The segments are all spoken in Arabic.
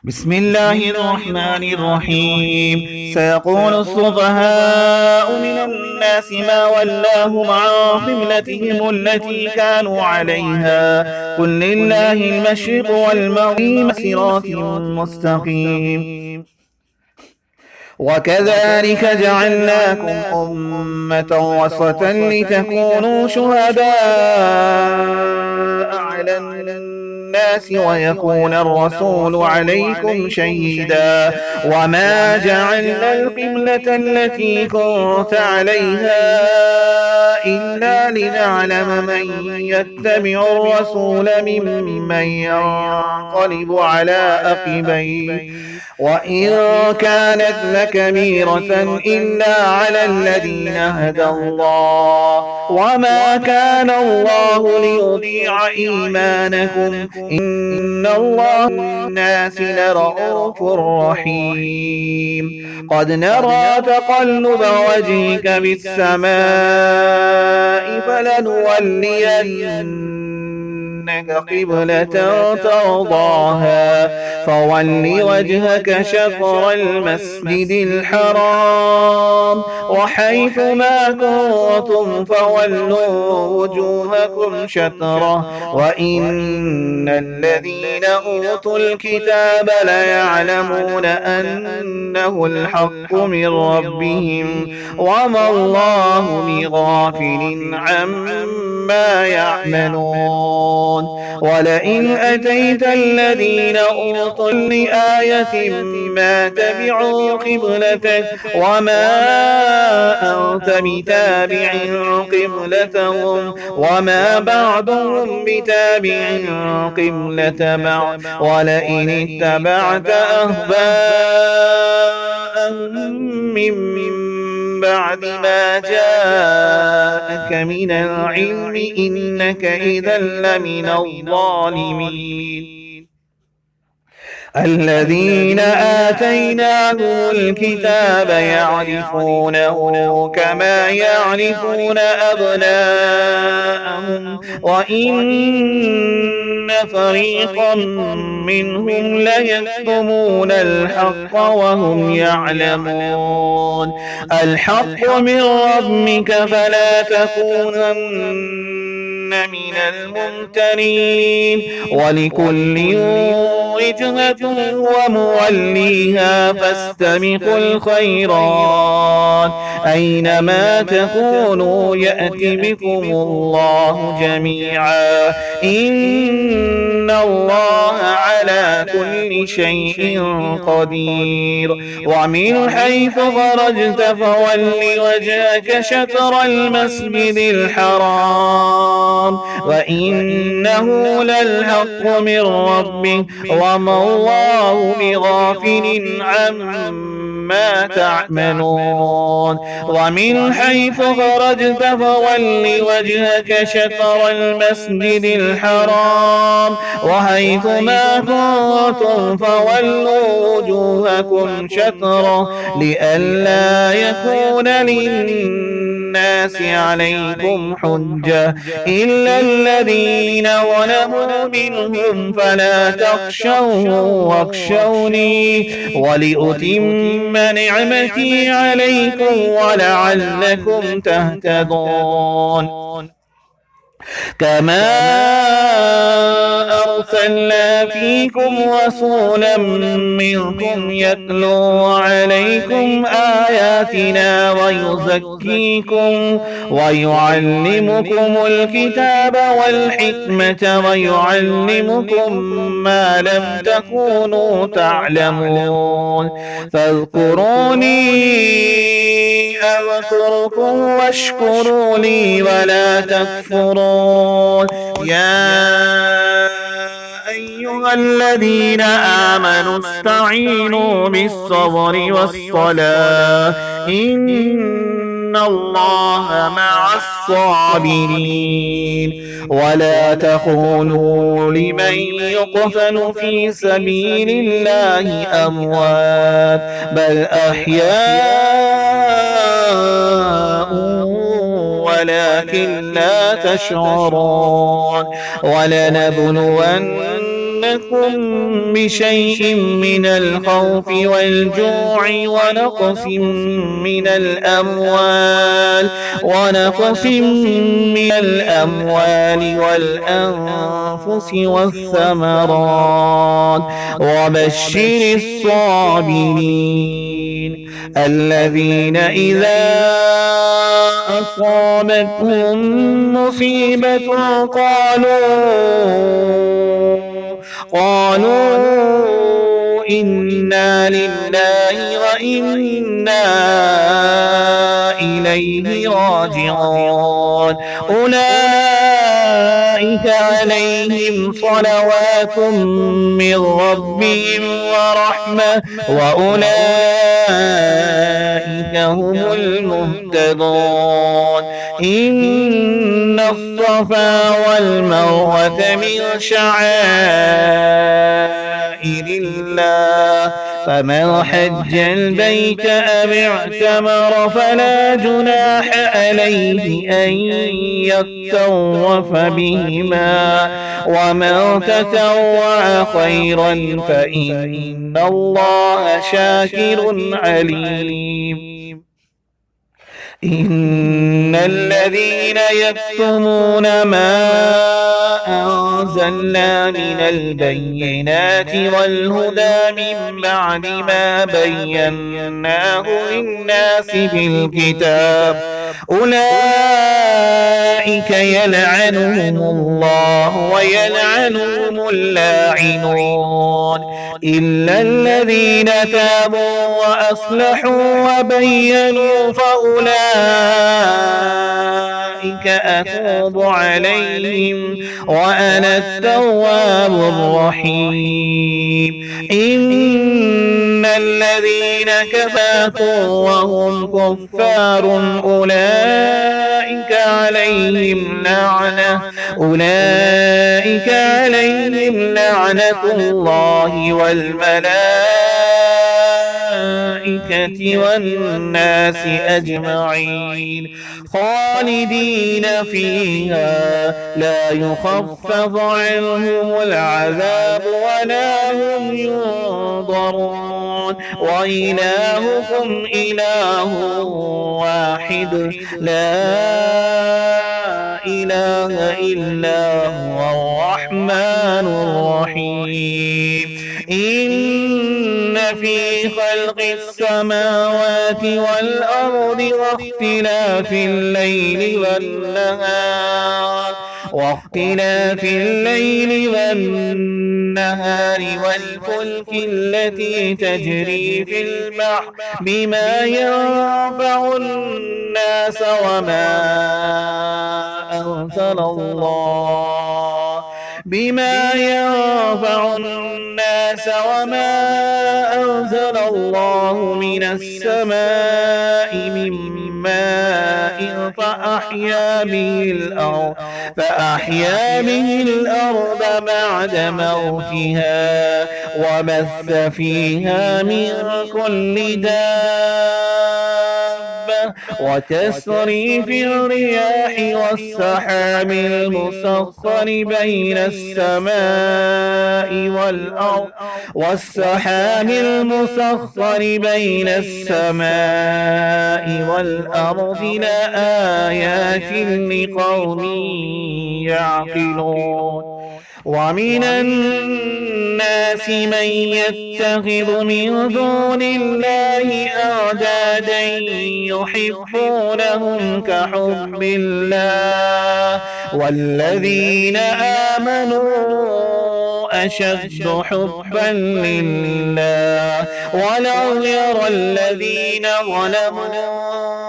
بسم الله الرحمن الرحيم. سيقول السفهاء من الناس ما ولاهم عن قبلتهم التي كانوا عليها قل لله المشرق والمغرب صراط مستقيم. وكذلك جعلناكم أمة وسطا لتكونوا شهداء على الناس ويكون الرسول عليكم شهيدا وما جعلنا القبلة التي كنت عليها إلا لنعلم من يتبع الرسول ممن ينقلب على عقبيه وإن كانت لكبيرة إلا على الذين هدى الله وما كان الله ليضيع إيمانكم إن الله بالناس لرءوف رحيم. قد نرى تقلب وجهك بالسماء فلنولينك قبلة ترضاها فول وجهك شطر المسجد الحرام وحيث ما كنتم فولوا وجوهكم شطره وإن الذين أوتوا الكتاب ليعلمون أنه الحق من ربهم وما الله بغافل عما يعملون. ولئن أتيت الذين أوتوا لآية ما تبعوا قبلتك وما أنت بتابع قبلتهم وما بعضهم بتابع قبلة بعض ولئن اتبعت أهواءهم من بعد ما جاءك من العلم إنك إذا لمن الظالمين. الذين آتيناهم الكتاب يعرفونه كما يعرفون أبناءهم وإن فريقا منهم ليكتمون الحق وهم يعلمون. الحق من ربك فلا تكونن من الممترين ولكل وجهة وموليها فاستبقوا الخيرات أينما تكونوا يأت بكم الله جميعا إن الله على كل شيء قدير. ومن حيث خرجت فول وجهك شطر المسجد الحرام وإنه للحق من ربك وما الله بغافل عما تعملون. ومن حيث خرجت فول وجهك شطر المسجد الحرام وحيث ما كنتم فولوا وجوهكم شطره لئلا يكون للناس عليكم حجة إلا الذين ظلموا منهم فلا تخشوهم واخشوني ولأتم نعمتي عليكم ولعلكم تهتدون. كما أرسلنا فيكم رسولا منكم يتلو عليكم آياتنا ويزكيكم ويعلمكم الكتاب والحكمة ويعلمكم ما لم تكونوا تعلمون. فاذكروني أذكركم واشكروا لي ولا تكفرون. يا أيها الذين آمنوا استعينوا بالصبر والصلاة إن الله مع الصابرين. ولا تقولوا لمن يقتل في سبيل الله أموات بل أحياء ولكن لا تشعرون. ولنبلونكم ونبلونكم بشيء من الخوف والجوع ونقص من الأموال والأنفس والثمرات وبشر الصابرين الذين إذا أصابتهم مصيبة قالوا إنا لله وإنا إليه راجعون أولئك عليهم صلوات من ربهم ورحمة وأولئك هم المهتدون إن الصفا والمروة من شعائر الله فمن حج البيت أو اعتمر فلا جناح عليه أن يطوف بهما ومن تطوع خيرا فإن الله شاكر عليم إن الذين يكتمون ما أنزلنا من البينات والهدى من بعد ما بيناه للناس في الكتاب أولئك يلعنهم الله ويلعنهم اللاعنون إلا الذين تابوا وأصلحوا وبينوا فأولئك أتوب عليهم وأنا التواب الرحيم إن الذين كفروا وهم كفار أولئك عليهم لعنة الله والملائكة والناس أجمعين خالدين فيها لا يخفف عنهم العذاب ولا هم ينظرون وإلهكم إله واحد لا إله إلا هو الرحمن الرحيم إن في خلق السماوات والأرض واختلاف الليل والنهار والفلك التي تجري في البحر بما ينفع الناس وما أنزل الله من السماء من ماء فأحيا به الأرض بعد موتها وبث فيها من كل دابة وتسريف الرياح والسحاب المسخر بين السماء والأرض لآيات لقوم يعقلون ومن الناس من يتخذ من دون الله أندادا يحبونهم كحب الله والذين آمنوا أشد حبا لله ولو يرى الذين ظلموا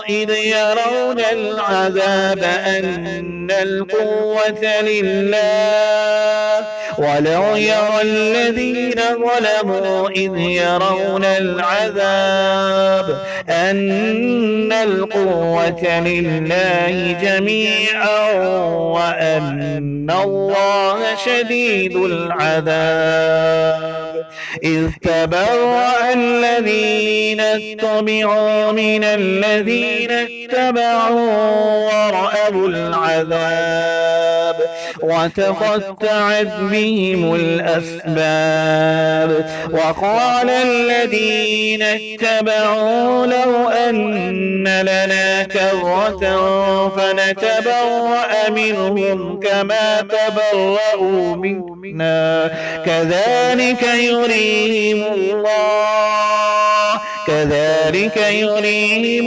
إذ يرون العذاب أن القوة لله ولو يرى الذين ظلموا إذ يرون العذاب أن القوة لله جميعا وأن الله شديد العذاب إذ تبرأ الذين اتبعوا من الذين اتبعوا ورأوا العذاب وتقطعت بهم الأسباب. وقال الذين اتبعوا لو أن لنا كرة فنتبرأ منهم كما تبرأوا منا كذلك يريهم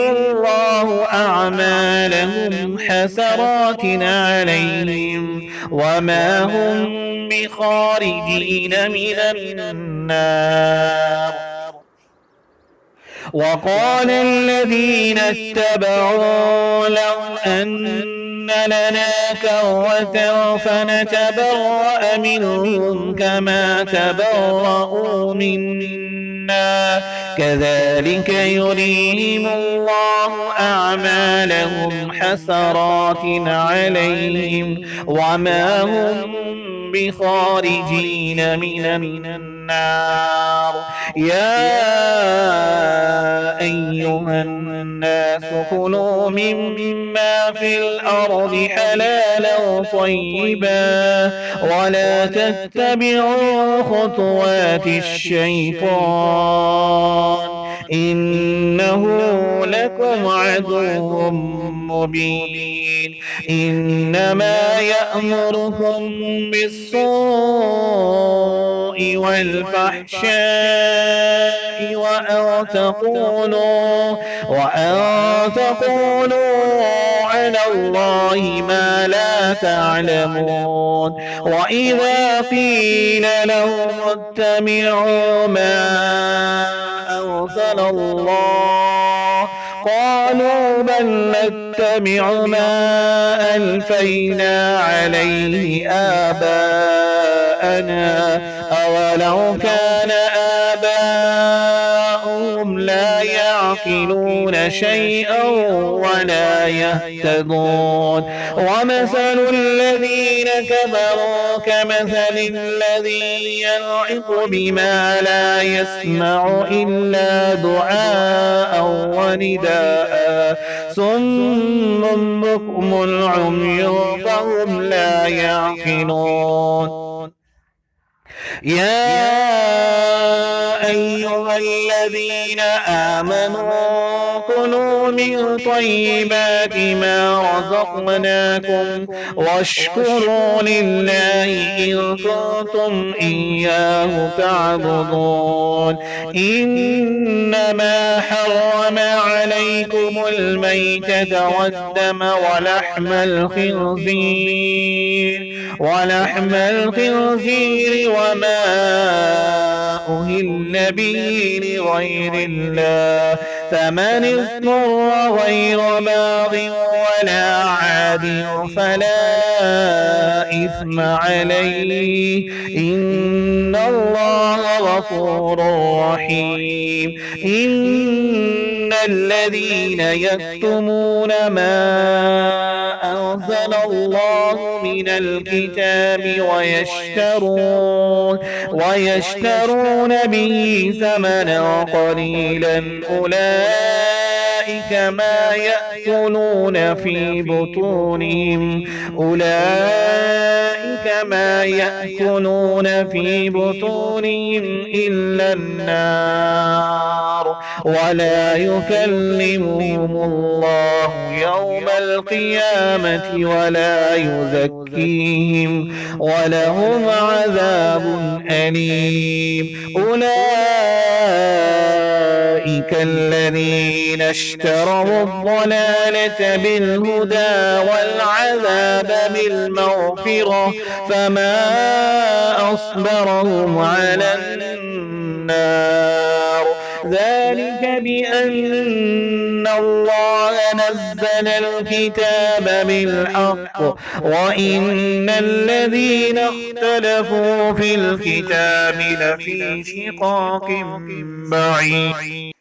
الله أعمالهم حسرات عليهم وما هم بخارجين من النار. وقال الذين اتبعوا لو أن لنا كرة فنتبرأ منهم كما تبرأوا منا كذلك يريهم الله أعمالهم حسرات عليهم وما هم بخارجين من النار. يا أيها الناس كلوا مما في الأرض حلالا طيبا ولا تتبعوا خطوات الشيطان إنه لكم عدو مبين. إنما يأمركم بالسوء والفحشاء وأن تقولوا على الله ما لا تعلمون. وإذا قيل لهم اتبعوا ما أنزل الله قالوا بل نتبع ما ألفينا عليه آباءنا أولو كان آباؤهم لا يعقلون شيئا ولا يهتدون. ومثل الذين كفروا كمثل الذي ينعق بما لا يسمع إلا دعاء ونداء صم بكم عمي فهم لا يعقلون. يا أيها الذين آمنوا كلوا من طيبات ما رزقناكم واشكروا لله إن كنتم إياه تعبدون. إنما حرم عليكم الميتة والدم ولحم الخنزير وما أهل به لغير الله فمن اضطر غير باغ ولا عاد فلا إثم عليه إن الله غفور رحيم. إن الذين يكتمون ما أنزل الله من الكتاب ويشترون به ثمنا قليلا أولئك ما يأكلون في بطونهم إلا النار ولا يكلمهم الله يوم القيامة ولا يزكيهم ولهم عذاب أليم. أولئك الذين اشتروا الضلالة بالهدى والعذاب بالمغفرة فما أصبرهم على النار. ذلك بأن الله نزل الكتاب بالحق وإن الذين اختلفوا في الكتاب لفي شقاق بعيد.